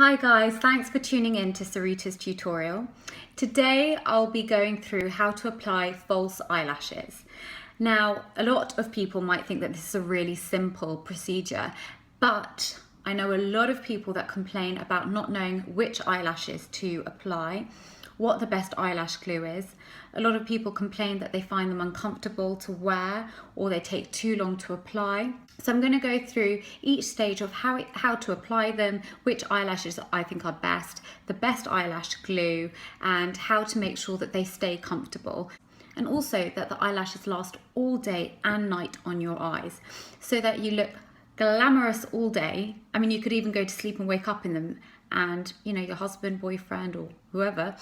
Hi guys, thanks for tuning in to Sarita's tutorial. Today I'll be going through how to apply false eyelashes. Now, a lot of people might think that this is a really simple procedure, but I know a lot of people that complain about not knowing which eyelashes to apply, what the best eyelash glue is. A lot of people complain that they find them uncomfortable to wear or they take too long to apply. So I'm going to go through each stage of how to apply them, which eyelashes I think are best, the best eyelash glue, and how to make sure that they stay comfortable. And also that the eyelashes last all day and night on your eyes so that you look glamorous all day. I mean, you could even go to sleep and wake up in them, and you know, your husband, boyfriend, or whoever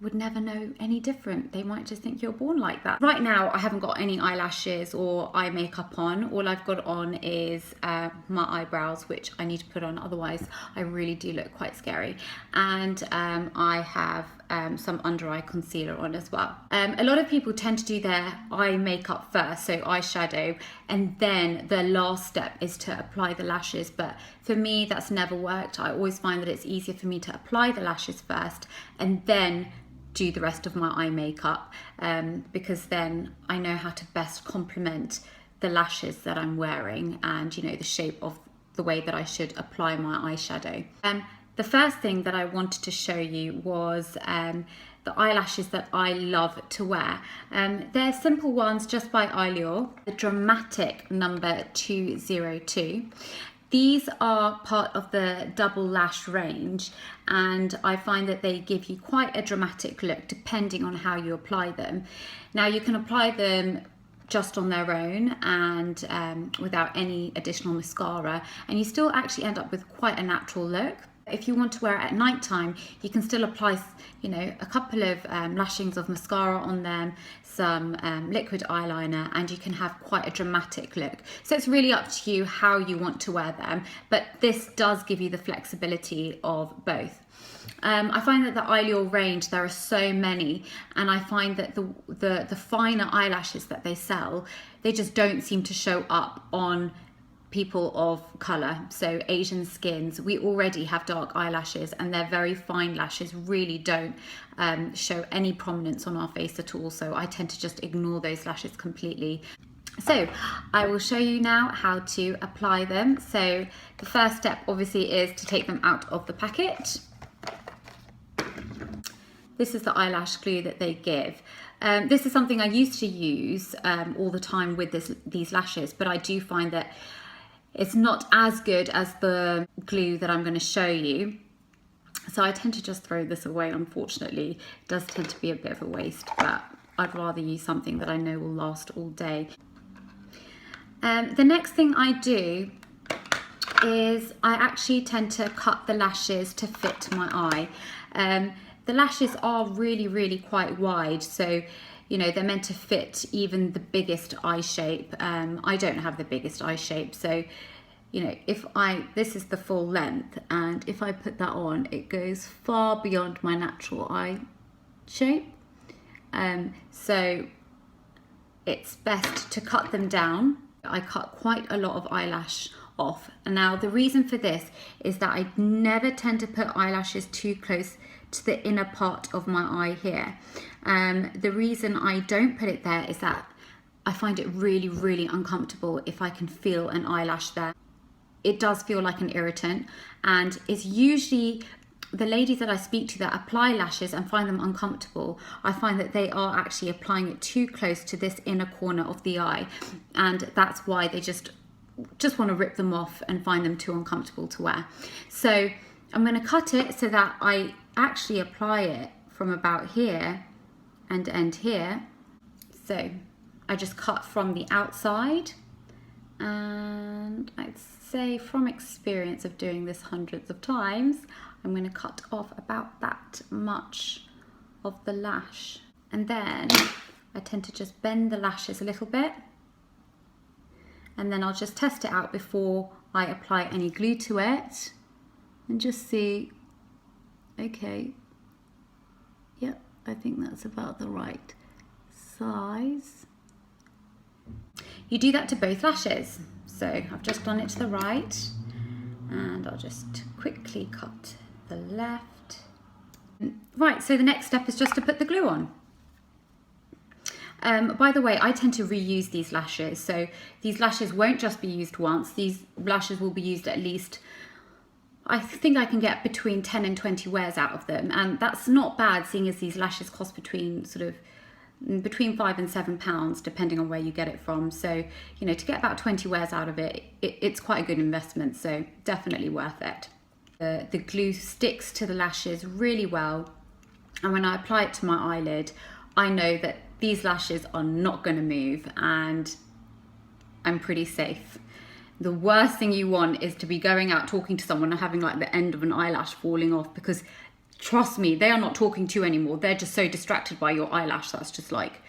would never know any different. They might just think you're born like that. Right now, I haven't got any eyelashes or eye makeup on. All I've got on is my eyebrows, which I need to put on, otherwise I really do look quite scary. And I have some under eye concealer on as well. A lot of people tend to do their eye makeup first, so eyeshadow, and then the last step is to apply the lashes. But for me, that's never worked. I always find that it's easier for me to apply the lashes first and then do the rest of my eye makeup, because then I know how to best complement the lashes that I'm wearing and, you know, the shape of the way that I should apply my eyeshadow. The first thing that I wanted to show you was the eyelashes that I love to wear. They're simple ones just by Eylure, the Dramatic number 202. These are part of the double lash range, and I find that they give you quite a dramatic look depending on how you apply them. Now, you can apply them just on their own and without any additional mascara, and you still actually end up with quite a natural look. If you want to wear it at night time, you can still apply, you know, a couple of lashings of mascara on them, some liquid eyeliner, and you can have quite a dramatic look. So it's really up to you how you want to wear them, but this does give you the flexibility of both. I find that the Eylure range, there are so many, and I find that the finer eyelashes that they sell, they just don't seem to show up on people of colour, so Asian skins. We already have dark eyelashes, and their very fine lashes really don't show any prominence on our face at all, so I tend to just ignore those lashes completely. So I will show you now how to apply them. So the first step obviously is to take them out of the packet. This is the eyelash glue that they give. This is something I used to use all the time with these lashes, but I do find that it's not as good as the glue that I'm going to show you. So I tend to just throw this away, unfortunately. It does tend to be a bit of a waste, but I'd rather use something that I know will last all day. The next thing I do is I actually tend to cut the lashes to fit my eye. The lashes are really quite wide, so you know, they're meant to fit even the biggest eye shape. I don't have the biggest eye shape, so you know, this is the full length, and if I put that on, it goes far beyond my natural eye shape. So it's best to cut them down. I cut quite a lot of eyelash off. And now the reason for this is that I never tend to put eyelashes too close to the inner part of my eye here. The reason I don't put it there is that I find it really uncomfortable if I can feel an eyelash there. It does feel like an irritant, and it's usually the ladies that I speak to that apply lashes and find them uncomfortable. I find that they are actually applying it too close to this inner corner of the eye, and that's why they just want to rip them off and find them too uncomfortable to wear. So I'm going to cut it so that I actually apply it from about here and end here. So I just cut from the outside, and I'd say from experience of doing this hundreds of times, I'm going to cut off about that much of the lash, and then I tend to just bend the lashes a little bit, and then I'll just test it out before I apply any glue to it and just see, okay, yep, I think that's about the right size. You do that to both lashes. So I've just done it to the right, And I'll just quickly cut the left. Right, so the next step is just to put the glue on. By the way, I tend to reuse these lashes, so these lashes won't just be used once. These lashes will be used at least, I think I can get between 10 and 20 wears out of them, and that's not bad, seeing as these lashes cost between between £5 and £7, depending on where you get it from. So, you know, to get about 20 wears out of it, it's quite a good investment, so definitely worth it. The glue sticks to the lashes really well, and when I apply it to my eyelid, I know that these lashes are not going to move, and I'm pretty safe. The worst thing you want is to be going out talking to someone and having like the end of an eyelash falling off, because trust me, they are not talking to you anymore. They're just so distracted by your eyelash that's just like,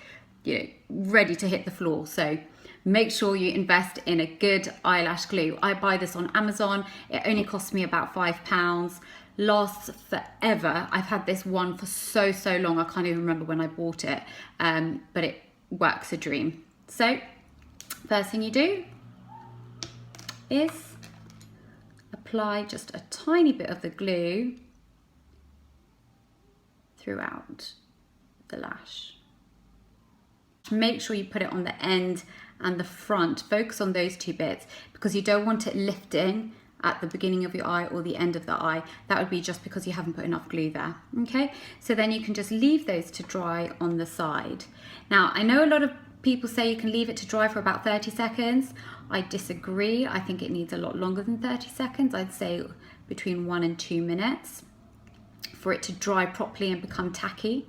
you know, ready to hit the floor. So make sure you invest in a good eyelash glue. I buy this on Amazon. It only costs me about £5. Lasts forever. I've had this one for so long, I can't even remember when I bought it, but it works a dream. So first thing you do is apply just a tiny bit of the glue throughout the lash. Make sure you put it on the end and the front. Focus on those two bits, because you don't want it lifting at the beginning of your eye or the end of the eye. That would be just because you haven't put enough glue there. Okay, so then you can just leave those to dry on the side. Now, I know a lot of people say you can leave it to dry for about 30 seconds. I disagree. I think it needs a lot longer than 30 seconds. I'd say between 1 and 2 minutes for it to dry properly and become tacky.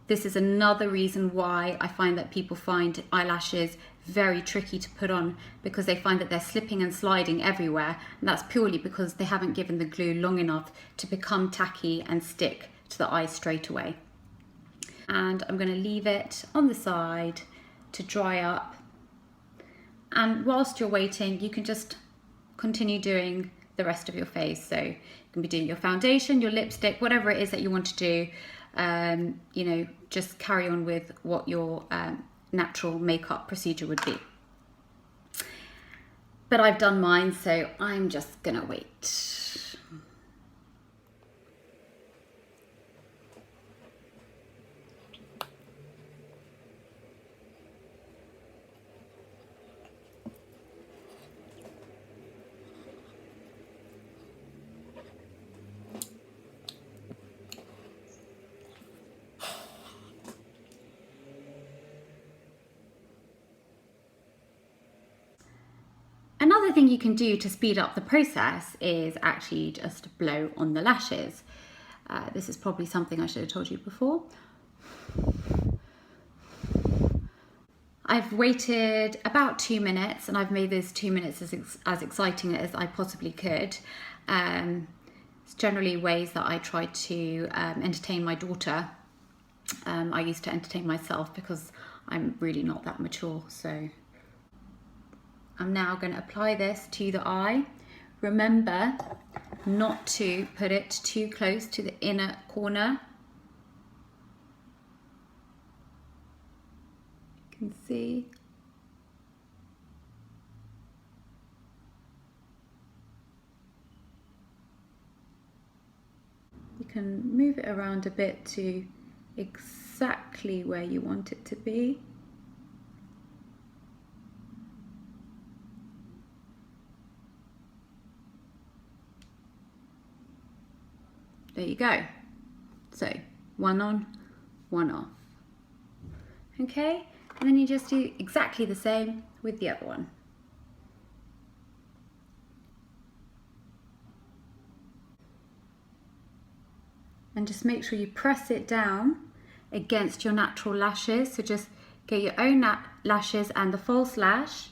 This is another reason why I find that people find eyelashes very tricky to put on, because they find that they're slipping and sliding everywhere, and that's purely because they haven't given the glue long enough to become tacky and stick to the eye straight away. And I'm going to leave it on the side to dry up, and whilst you're waiting you can just continue doing the rest of your face. So you can be doing your foundation, your lipstick, whatever it is that you want to do. You know, just carry on with what your natural makeup procedure would be. But I've done mine, so I'm just gonna wait. Another thing you can do to speed up the process is actually just blow on the lashes. This is probably something I should have told you before. I've waited about 2 minutes, and I've made those 2 minutes as exciting as I possibly could. It's generally ways that I try to entertain my daughter. I used to entertain myself because I'm really not that mature, so I'm now going to apply this to the eye. Remember not to put it too close to the inner corner. You can see. You can move it around a bit to exactly where you want it to be. There you go. So one on, one off. Okay, and then you just do exactly the same with the other one. And just make sure you press it down against your natural lashes. So just get your own lashes and the false lash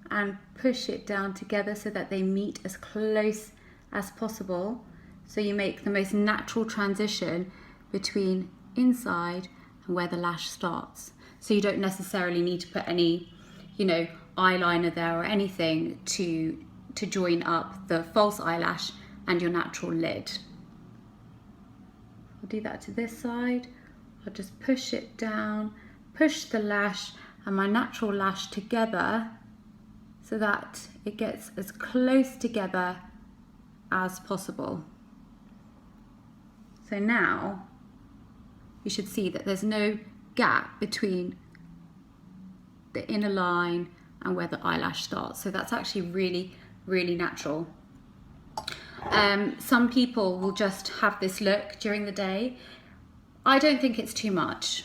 and push it down together so that they meet as close as possible. So you make the most natural transition between inside and where the lash starts. So you don't necessarily need to put any, you know, eyeliner there or anything to join up the false eyelash and your natural lid. I'll do that to this side. I'll just push it down, push the lash and my natural lash together so that it gets as close together as possible. So now you should see that there's no gap between the inner line and where the eyelash starts. So that's actually really, really natural. Some people will just have this look during the day. I don't think it's too much,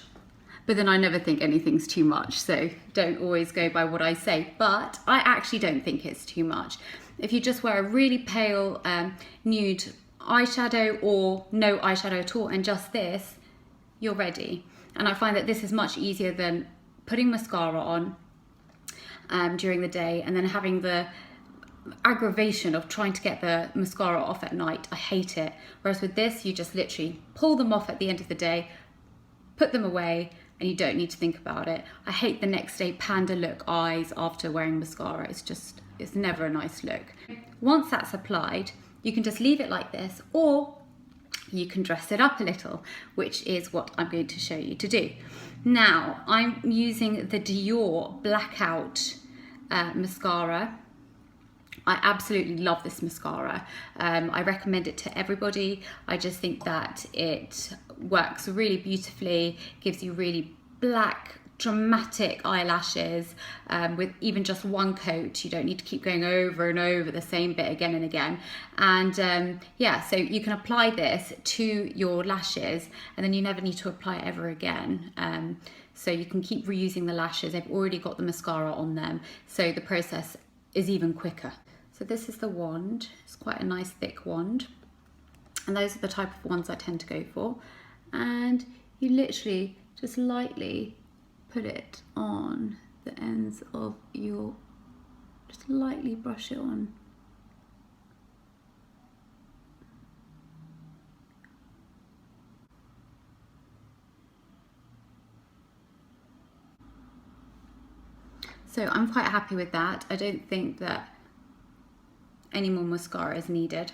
but then I never think anything's too much, so don't always go by what I say, but I actually don't think it's too much. If you just wear a really pale nude eyeshadow or no eyeshadow at all and just this, you're ready. And I find that this is much easier than putting mascara on during the day and then having the aggravation of trying to get the mascara off at night. I hate it. Whereas with this, you just literally pull them off at the end of the day, put them away, and you don't need to think about it. I hate the next day panda look eyes after wearing mascara. It's never a nice look. Once that's applied, you can just leave it like this, or you can dress it up a little, which is what I'm going to show you to do. Now, I'm using the Dior Blackout mascara. I absolutely love this mascara. I recommend it to everybody. I just think that it works really beautifully, gives you really black, dramatic eyelashes with even just one coat. You don't need to keep going over and over the same bit again and again. And yeah, so you can apply this to your lashes and then you never need to apply it ever again. So you can keep reusing the lashes. They've already got the mascara on them, so the process is even quicker. So this is the wand. It's quite a nice thick wand. And those are the type of wands I tend to go for. And you literally just lightly put it on the ends of your, just lightly brush it on. So I'm quite happy with that. I don't think that any more mascara is needed.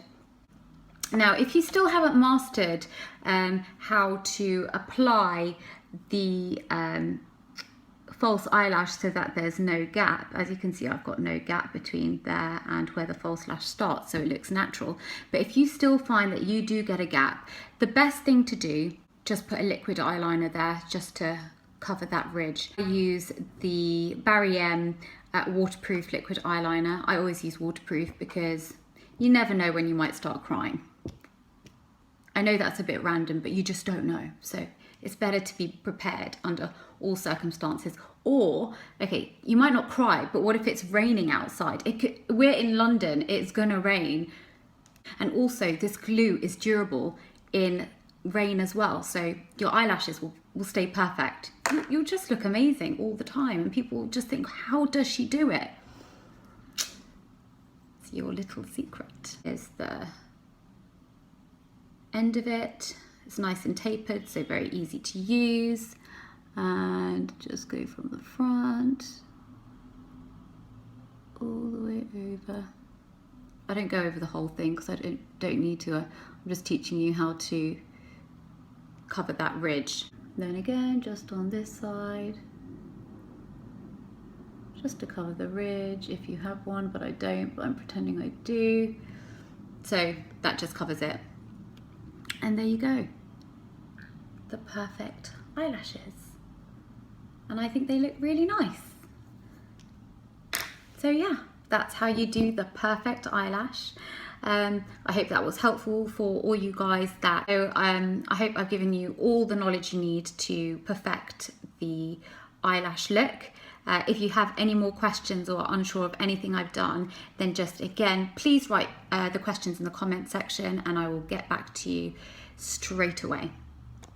Now, if you still haven't mastered how to apply the false eyelash so that there's no gap, as you can see, I've got no gap between there and where the false lash starts, so it looks natural. But if you still find that you do get a gap, the best thing to do, just put a liquid eyeliner there just to cover that ridge. I use the Barry M waterproof liquid eyeliner. I always use waterproof because you never know when you might start crying. I know that's a bit random, but you just don't know. So it's better to be prepared under all circumstances. Or, okay, you might not cry, but what if it's raining outside? We're in London, it's gonna rain. And also this glue is durable in rain as well. So your eyelashes will stay perfect. You'll just look amazing all the time. And people just think, how does she do it? It's your little secret. Is the end of it. It's nice and tapered, so very easy to use. And just go from the front all the way over. I don't go over the whole thing because I don't need to. I'm just teaching you how to cover that ridge. Then again, just on this side, just to cover the ridge if you have one, but I don't, but I'm pretending I do. So that just covers it. And there you go, the perfect eyelashes. And I think they look really nice. So yeah, that's how you do the perfect eyelash. I hope that was helpful for all you guys. I hope I've given you all the knowledge you need to perfect the eyelash look. If you have any more questions or are unsure of anything I've done, then just again, please write the questions in the comment section and I will get back to you straight away.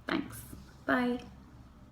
Thanks. Bye.